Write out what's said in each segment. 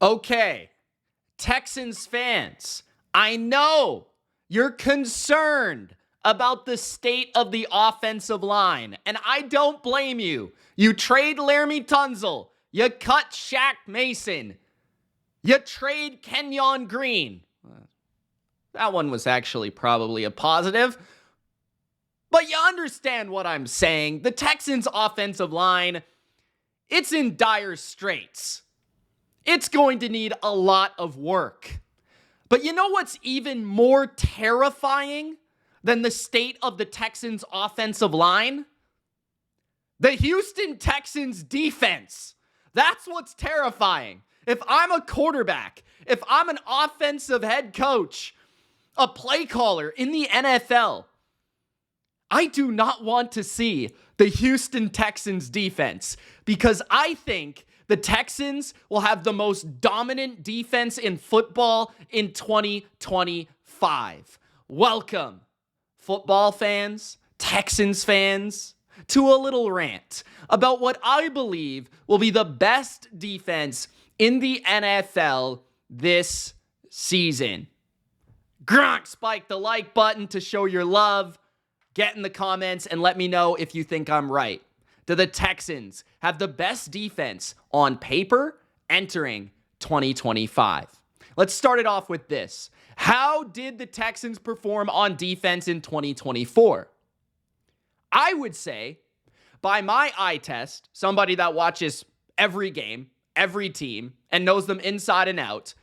Okay, Texans fans, I know you're concerned about the state of the offensive line, and I don't blame you. You trade Laramie Tunzel, you cut Shaq Mason, you trade Kenyon Green. That one was actually probably a positive. But you understand what I'm saying. The Texans' offensive line, it's in dire straits. It's going to need a lot of work. But you know what's even more terrifying than the state of the Texans' offensive line? The Houston Texans defense. That's what's terrifying. If I'm a quarterback, if I'm an offensive head coach, a play caller in the NFL, I do not want to see the Houston Texans defense because I think the Texans will have the most dominant defense in football in 2025. Welcome, football fans, Texans fans, to a little rant about what I believe will be the best defense in the NFL this season. Gronk, spike the like button to show your love. Get in the comments and let me know if you think I'm right. Do the Texans have the best defense on paper entering 2025? Let's start it off with this. How did the Texans perform on defense in 2024? I would say, by my eye test, somebody that watches every game, every team, and knows them inside and out,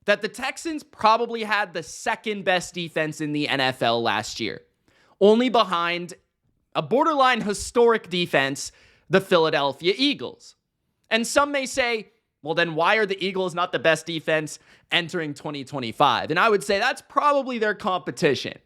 that the Texans probably had the second best defense in the NFL last year, only behind a borderline historic defense, the Philadelphia Eagles. And some may say, well, then why are the Eagles not the best defense entering 2025? And I would say that's probably their competition.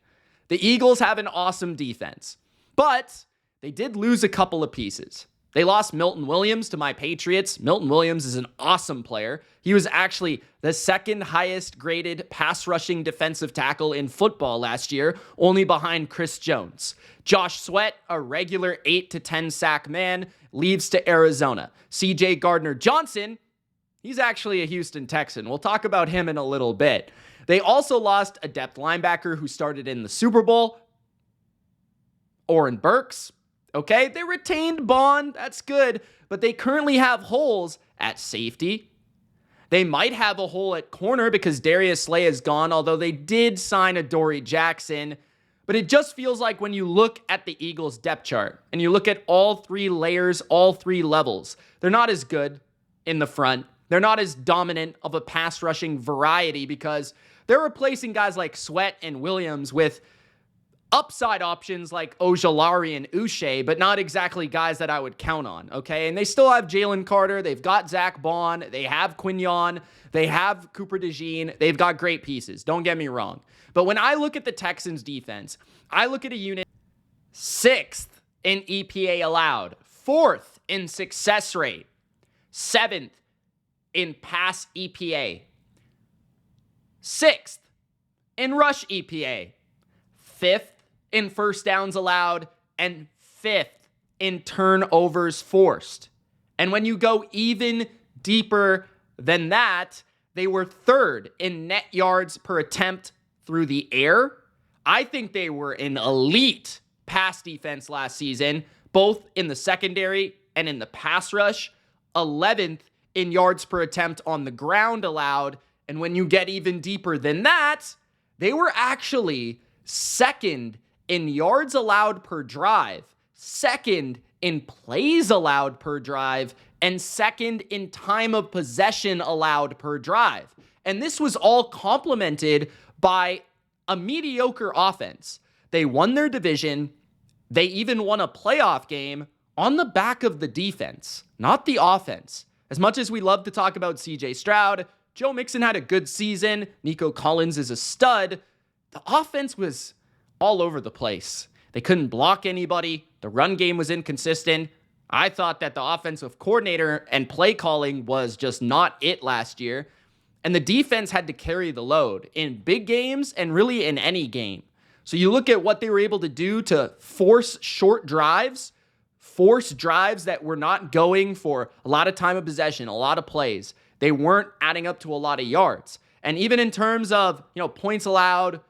The Eagles have an awesome defense, but they did lose a couple of pieces. They lost Milton Williams to my Patriots. Milton Williams is an awesome player. He was actually the second highest graded pass rushing defensive tackle in football last year, only behind Chris Jones. Josh Sweat, a regular 8 to 10 sack man, leaves to Arizona. CJ Gardner-Johnson, he's actually a Houston Texan. We'll talk about him in a little bit. They also lost a depth linebacker who started in the Super Bowl, Oren Burks. Okay, they retained Bond, that's good, but they currently have holes at safety. They might have a hole at corner because Darius Slay is gone, although they did sign Adoree Jackson. But it just feels like when you look at the Eagles' depth chart and you look at all three layers, all three levels, they're not as good in the front. They're not as dominant of a pass rushing variety because they're replacing guys like Sweat and Williams with upside options like Ojulari and Uche, but not exactly guys that I would count on, okay? And they still have Jalen Carter. They've got Zach Bond. They have Quignon. They have Cooper DeJean. They've got great pieces. Don't get me wrong. But when I look at the Texans defense, I look at a unit 6th in EPA allowed, 4th in success rate, 7th in pass EPA, 6th in rush EPA, 5th in first downs allowed, and 5th in turnovers forced. And when you go even deeper than that, they were 3rd in net yards per attempt through the air. I think they were an elite pass defense last season, both in the secondary and in the pass rush. 11th in yards per attempt on the ground allowed. And when you get even deeper than that, they were actually 2nd in yards allowed per drive, 2nd in plays allowed per drive, and 2nd in time of possession allowed per drive. And this was all complemented by a mediocre offense. They won their division. They even won a playoff game on the back of the defense, not the offense. As much as we love to talk about CJ Stroud, Joe Mixon had a good season. Nico Collins is a stud. The offense was all over the place. They couldn't block anybody. The run game was inconsistent. I thought that the offensive coordinator and play calling was just not it last year. And the defense had to carry the load in big games and really in any game. So you look at what they were able to do to force short drives, force drives that were not going for a lot of time of possession, a lot of plays. They weren't adding up to a lot of yards. And even in terms of, points allowed,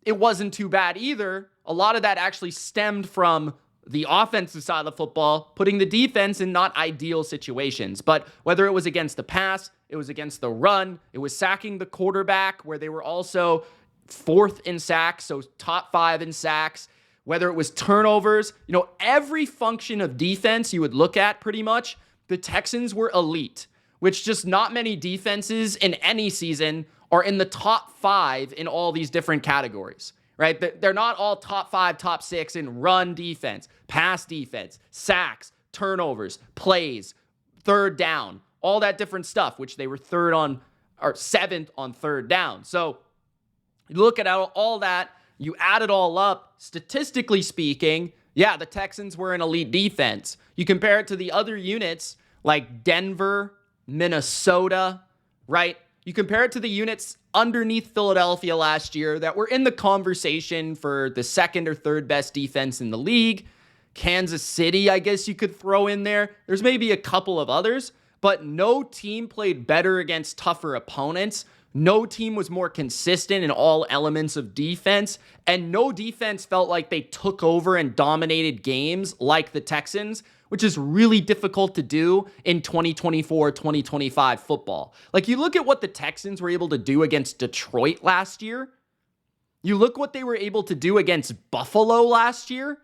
it wasn't too bad either. A lot of that actually stemmed from the offensive side of the football, putting the defense in not ideal situations. But whether it was against the pass, it was against the run, it was sacking the quarterback, where they were also fourth in sacks, so top 5 in sacks, whether it was turnovers, every function of defense you would look at pretty much, the Texans were elite, which just not many defenses in any season are in the top 5 in all these different categories. Right? They're not all top 5, top 6 in run defense, pass defense, sacks, turnovers, plays, third down, all that different stuff, which they were 7th on third down. So you look at all that, you add it all up, statistically speaking, yeah, the Texans were an elite defense. You compare it to the other units like Denver, Minnesota, right? You compare it to the units underneath Philadelphia last year that were in the conversation for the second or third best defense in the league. Kansas City, I guess you could throw in there. There's maybe a couple of others, but no team played better against tougher opponents. No team was more consistent in all elements of defense, and no defense felt like they took over and dominated games like the Texans, which is really difficult to do in 2024, 2025 football. Like, you look at what the Texans were able to do against Detroit last year. You look what they were able to do against Buffalo last year.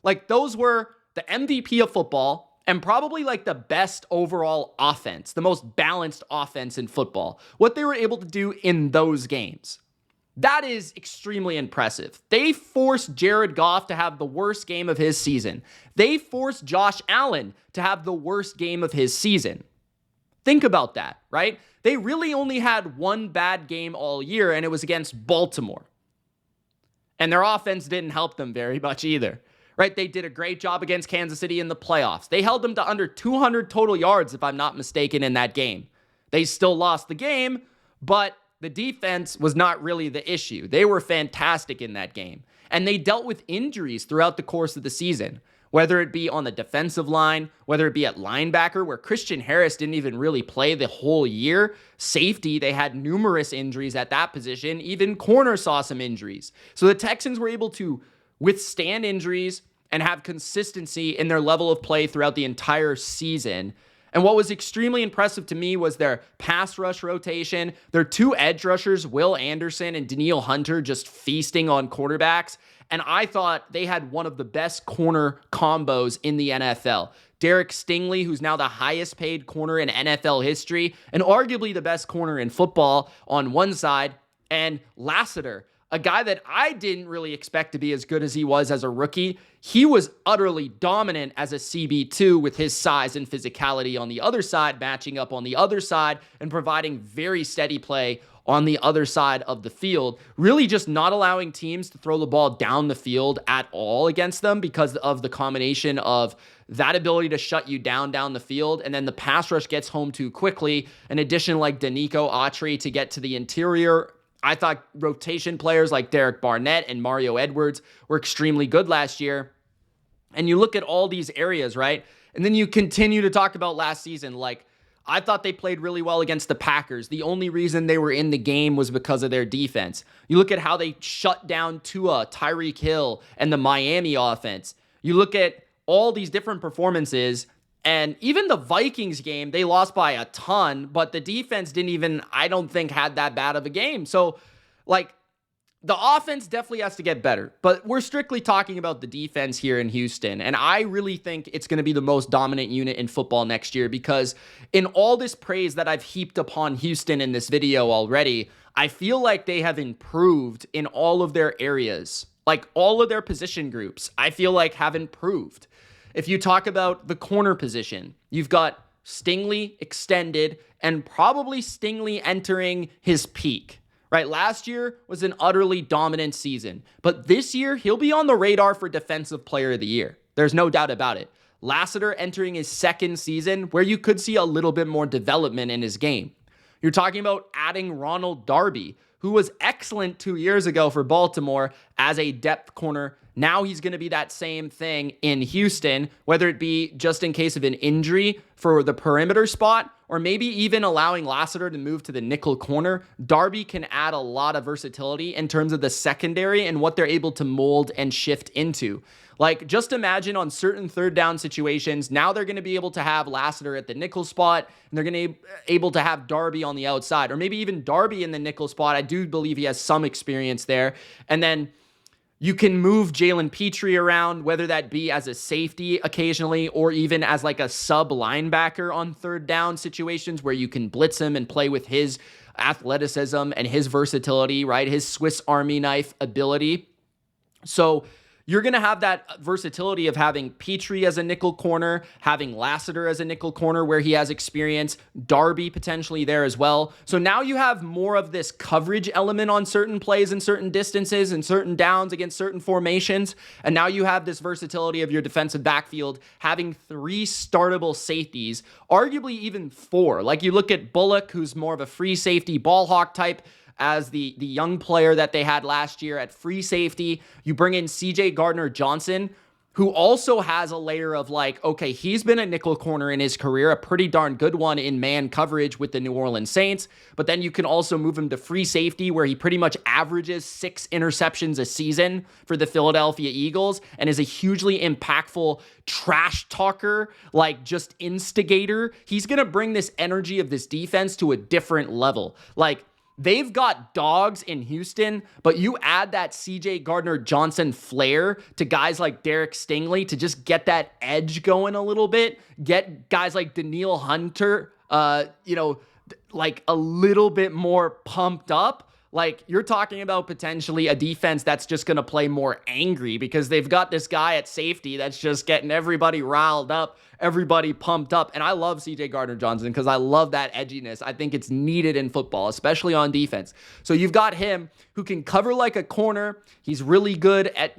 Like, those were the MVP of football and probably like the best overall offense, the most balanced offense in football. What they were able to do in those games. That is extremely impressive. They forced Jared Goff to have the worst game of his season. They forced Josh Allen to have the worst game of his season. Think about that, right? They really only had one bad game all year, and it was against Baltimore. And their offense didn't help them very much either, right? They did a great job against Kansas City in the playoffs. They held them to under 200 total yards, if I'm not mistaken, in that game. They still lost the game, but the defense was not really the issue. They were fantastic in that game. And they dealt with injuries throughout the course of the season, whether it be on the defensive line, whether it be at linebacker, where Christian Harris didn't even really play the whole year. Safety, they had numerous injuries at that position. Even corner saw some injuries. So the Texans were able to withstand injuries and have consistency in their level of play throughout the entire season. And what was extremely impressive to me was their pass rush rotation. Their 2 edge rushers, Will Anderson and Danielle Hunter, just feasting on quarterbacks. And I thought they had one of the best corner combos in the NFL. Derek Stingley, who's now the highest paid corner in NFL history, and arguably the best corner in football on one side, and Lassiter, a guy that I didn't really expect to be as good as he was as a rookie. He was utterly dominant as a CB2 with his size and physicality on the other side, matching up on the other side and providing very steady play on the other side of the field, really just not allowing teams to throw the ball down the field at all against them because of the combination of that ability to shut you down the field, and then the pass rush gets home too quickly. An addition like Danico Autry to get to the interior. I thought rotation players like Derek Barnett and Mario Edwards were extremely good last year. And you look at all these areas, right? And then you continue to talk about last season. Like, I thought they played really well against the Packers. The only reason they were in the game was because of their defense. You look at how they shut down Tua, Tyreek Hill, and the Miami offense. You look at all these different performances. And even the Vikings game, they lost by a ton, but the defense didn't even, I don't think, had that bad of a game. So, like, the offense definitely has to get better, but we're strictly talking about the defense here in Houston. And I really think it's going to be the most dominant unit in football next year, because in all this praise that I've heaped upon Houston in this video already, I feel like they have improved in all of their areas. Like, all of their position groups, I feel like have improved. If you talk about the corner position, you've got Stingley extended and probably Stingley entering his peak, right? Last year was an utterly dominant season, but this year he'll be on the radar for Defensive Player of the Year. There's no doubt about it. Lassiter entering his second season where you could see a little bit more development in his game. You're talking about adding Ronald Darby, who was excellent 2 years ago for Baltimore as a depth corner. Now he's going to be that same thing in Houston, whether it be just in case of an injury for the perimeter spot or maybe even allowing Lassiter to move to the nickel corner, Darby can add a lot of versatility in terms of the secondary and what they're able to mold and shift into. Like, just imagine on certain third down situations, now they're going to be able to have Lassiter at the nickel spot, and they're going to be able to have Darby on the outside, or maybe even Darby in the nickel spot. I do believe he has some experience there. And then you can move Jalen Petrie around, whether that be as a safety occasionally or even as like a sub linebacker on third down situations where you can blitz him and play with his athleticism and his versatility, right? His Swiss Army knife ability. So you're going to have that versatility of having Petrie as a nickel corner, having Lassiter as a nickel corner where he has experience, Darby potentially there as well. So now you have more of this coverage element on certain plays and certain distances and certain downs against certain formations. And now you have this versatility of your defensive backfield having 3 startable safeties, arguably even 4. Like you look at Bullock, who's more of a free safety ball hawk type, as the young player that they had last year at free safety. You bring in CJ Gardner-Johnson, who also has a layer of like, okay, he's been a nickel corner in his career, a pretty darn good one in man coverage with the New Orleans Saints. But then you can also move him to free safety where he pretty much averages 6 interceptions a season for the Philadelphia Eagles and is a hugely impactful trash talker, like just instigator. He's going to bring this energy of this defense to a different level. Like, they've got dogs in Houston, but you add that CJ Gardner-Johnson flair to guys like Derek Stingley to just get that edge going a little bit, get guys like Danielle Hunter, like a little bit more pumped up. Like, you're talking about potentially a defense that's just going to play more angry because they've got this guy at safety that's just getting everybody riled up, everybody pumped up. And I love CJ Gardner-Johnson because I love that edginess. I think it's needed in football, especially on defense. So you've got him who can cover like a corner. He's really good at,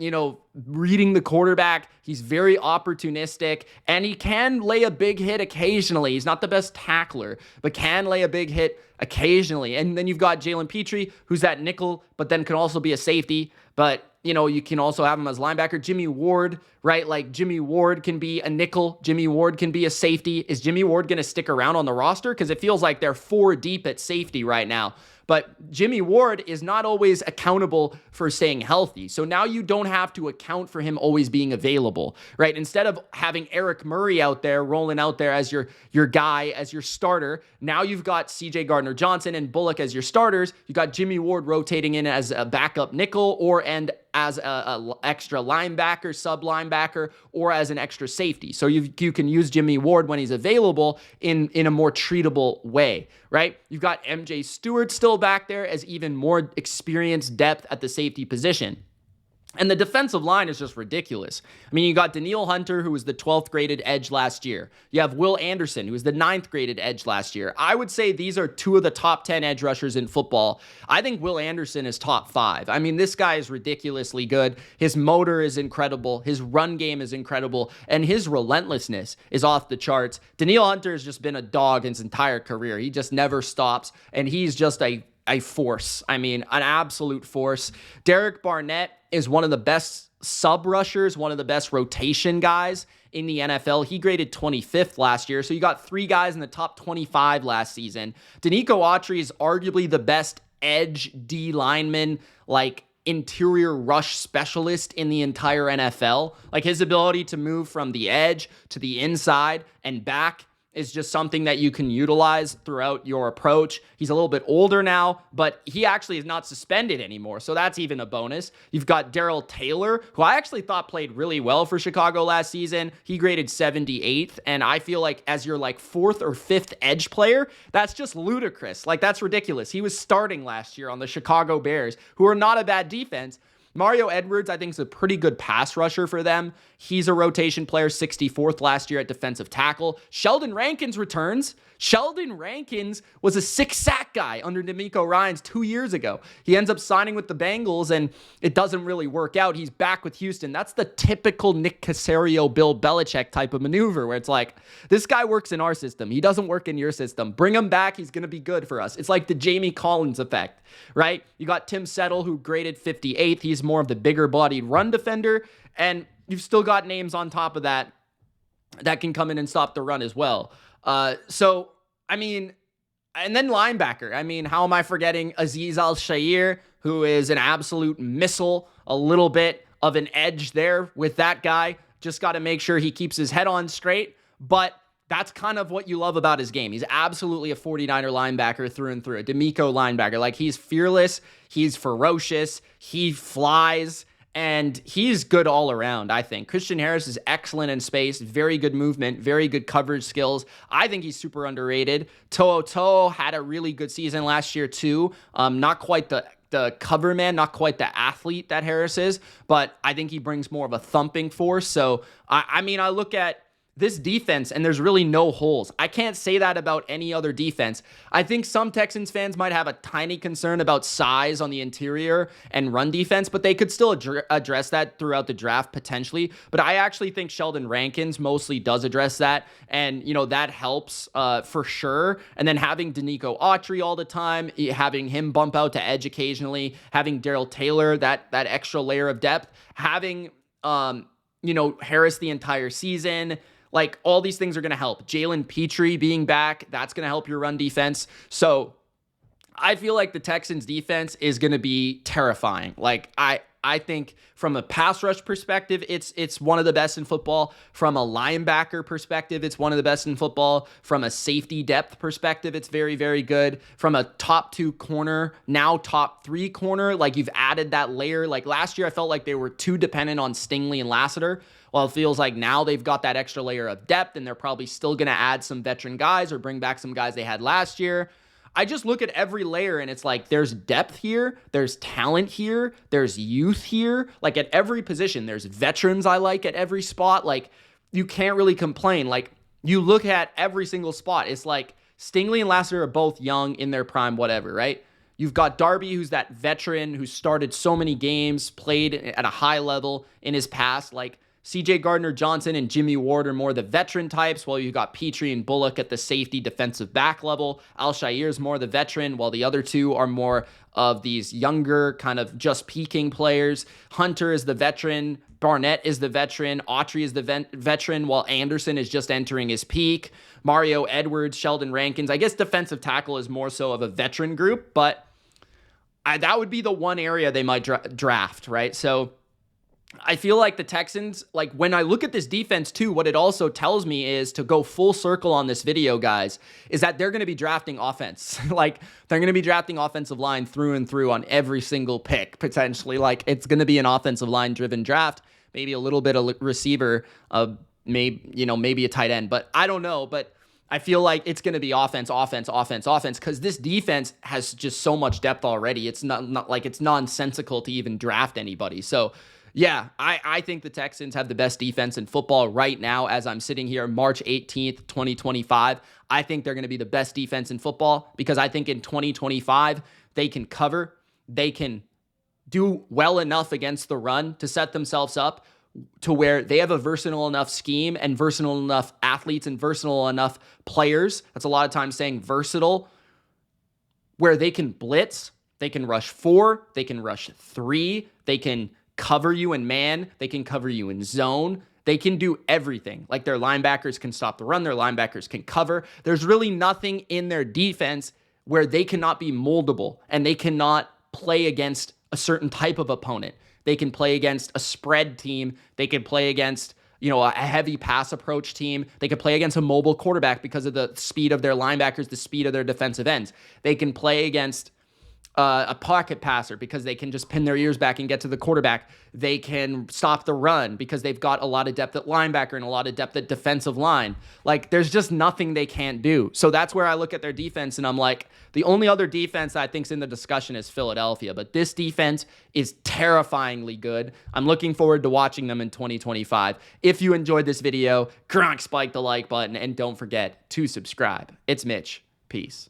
reading the quarterback. He's very opportunistic, and he can lay a big hit occasionally. He's not the best tackler, but can lay a big hit occasionally. And then you've got Jalen Petrie, who's that nickel, but then can also be a safety. But, you can also have him as linebacker. Jimmy Ward, right? Like, Jimmy Ward can be a nickel. Jimmy Ward can be a safety. Is Jimmy Ward going to stick around on the roster? Because it feels like they're 4 deep at safety right now. But Jimmy Ward is not always accountable for staying healthy. So now you don't have to account for him always being available, right? Instead of having Eric Murray out there, rolling out there as your guy, as your starter, now you've got CJ Gardner-Johnson and Bullock as your starters. You got Jimmy Ward rotating in as a backup nickel and as a extra linebacker, sub linebacker, or as an extra safety. So you can use Jimmy Ward when he's available in a more treatable way, right? You've got MJ Stewart still back there as even more experienced depth at the safety position. And the defensive line is just ridiculous. I mean, you got Danielle Hunter, who was the 12th graded edge last year. You have Will Anderson, who was the 9th graded edge last year. I would say these are 2 of the top 10 edge rushers in football. I think Will Anderson is top 5. I mean, this guy is ridiculously good. His motor is incredible. His run game is incredible. And his relentlessness is off the charts. Danielle Hunter has just been a dog his entire career. He just never stops. And he's just a force. I mean, an absolute force. Derek Barnett is one of the best sub rushers, one of the best rotation guys in the NFL. He graded 25th last year. So you got 3 guys in the top 25 last season. Danico Autry is arguably the best edge D lineman, like interior rush specialist in the entire NFL. Like, his ability to move from the edge to the inside and back is just something that you can utilize throughout your approach. He's a little bit older now, but he actually is not suspended anymore, so that's even a bonus. You've got Darrell Taylor, who I actually thought played really well for Chicago last season. He graded 78th, and I feel like as your 4th or 5th edge player, that's just ludicrous. Like, that's ridiculous. He was starting last year on the Chicago Bears, who are not a bad defense. Mario Edwards, I think, is a pretty good pass rusher for them. He's a rotation player, 64th last year at defensive tackle. Sheldon Rankins returns. Sheldon Rankins was a 6-sack guy under D'Amico Ryans 2 years ago. He ends up signing with the Bengals, and it doesn't really work out. He's back with Houston. That's the typical Nick Caserio, Bill Belichick type of maneuver, where it's like, this guy works in our system. He doesn't work in your system. Bring him back. He's going to be good for us. It's like the Jamie Collins effect, right? You got Tim Settle, who graded 58th. He's more of the bigger-bodied run defender, and you've still got names on top of that that can come in and stop the run as well. So I mean, and then linebacker. I mean, how am I forgetting Azeez Al-Shaair, who is an absolute missile, a little bit of an edge there with that guy. Just got to make sure he keeps his head on straight. But that's kind of what you love about his game. He's absolutely a 49er linebacker through and through, a D'Amico linebacker. Like, he's fearless, he's ferocious, he flies, and he's good all around, I think. Christian Harris is excellent in space, very good movement, very good coverage skills. I think he's super underrated. To'o had a really good season last year too. Not quite the cover man, not quite the athlete that Harris is, but I think he brings more of a thumping force. So, I mean, I look at this defense, and there's really no holes. I can't say that about any other defense. I think some Texans fans might have a tiny concern about size on the interior and run defense, but they could still address that throughout the draft potentially. But I actually think Sheldon Rankins mostly does address that, and that helps for sure. And then having Danico Autry all the time, having him bump out to edge occasionally, having Darrell Taylor, that extra layer of depth, having Harris the entire season. Like, all these things are going to help. Jalen Petrie being back, that's going to help your run defense. So I feel like the Texans defense is going to be terrifying. Like, I think from a pass rush perspective, it's one of the best in football. From a linebacker perspective, it's one of the best in football. From a safety depth perspective, it's very, very good. From a top 2 corner, now top 3 corner, like, you've added that layer. Like, last year, I felt like they were too dependent on Stingley and Lassiter. Well, it feels like now they've got that extra layer of depth, and they're probably still going to add some veteran guys or bring back some guys they had last year. I just look at every layer, and it's like, there's depth here, there's talent here, there's youth here. Like, at every position, there's veterans I like at every spot. Like, you can't really complain. Like, you look at every single spot, it's like Stingley and Lassiter are both young, in their prime, whatever, right? You've got Darby, who's that veteran who started so many games, played at a high level in his past. Like, CJ Gardner-Johnson and Jimmy Ward are more the veteran types, while you got Petrie and Bullock at the safety defensive back level. Al-Shaair is more the veteran, while the other two are more of these younger, kind of just peaking players. Hunter is the veteran. Barnett is the veteran. Autry is the veteran, while Anderson is just entering his peak. Mario Edwards, Sheldon Rankins. I guess defensive tackle is more so of a veteran group, but that would be the one area they might draft, right? So I feel like the Texans, like, when I look at this defense too, what it also tells me is, to go full circle on this video, guys, is that they're going to be drafting offense. Like, they're going to be drafting offensive line through and through on every single pick, potentially. Like, it's going to be an offensive line driven draft, maybe a little bit of receiver, maybe a tight end, but I don't know. But I feel like it's going to be offense, because this defense has just so much depth already. It's not like it's nonsensical to even draft anybody. So yeah, I think the Texans have the best defense in football right now as I'm sitting here, March 18th, 2025. I think they're going to be the best defense in football, because I think in 2025, they can cover. They can do well enough against the run to set themselves up to where they have a versatile enough scheme and versatile enough athletes and versatile enough players. That's a lot of times saying versatile, where they can blitz, they can rush 4, they can rush 3, they can cover you in man, they can cover you in zone, they can do everything. Like, their linebackers can stop the run, their linebackers can cover. There's really nothing in their defense where they cannot be moldable, and they cannot play against a certain type of opponent. They can play against a spread team, they can play against a heavy pass approach team. They can play against a mobile quarterback because of the speed of their linebackers, the speed of their defensive ends. They can play against a pocket passer because they can just pin their ears back and get to the quarterback. They can stop the run because they've got a lot of depth at linebacker and a lot of depth at defensive line. Like, there's just nothing they can't do. So that's where I look at their defense, and I'm like, the only other defense that I think's in the discussion is Philadelphia, but this defense is terrifyingly good. I'm looking forward to watching them in 2025. If you enjoyed this video, spike the like button, and don't forget to subscribe. It's Mitch. Peace.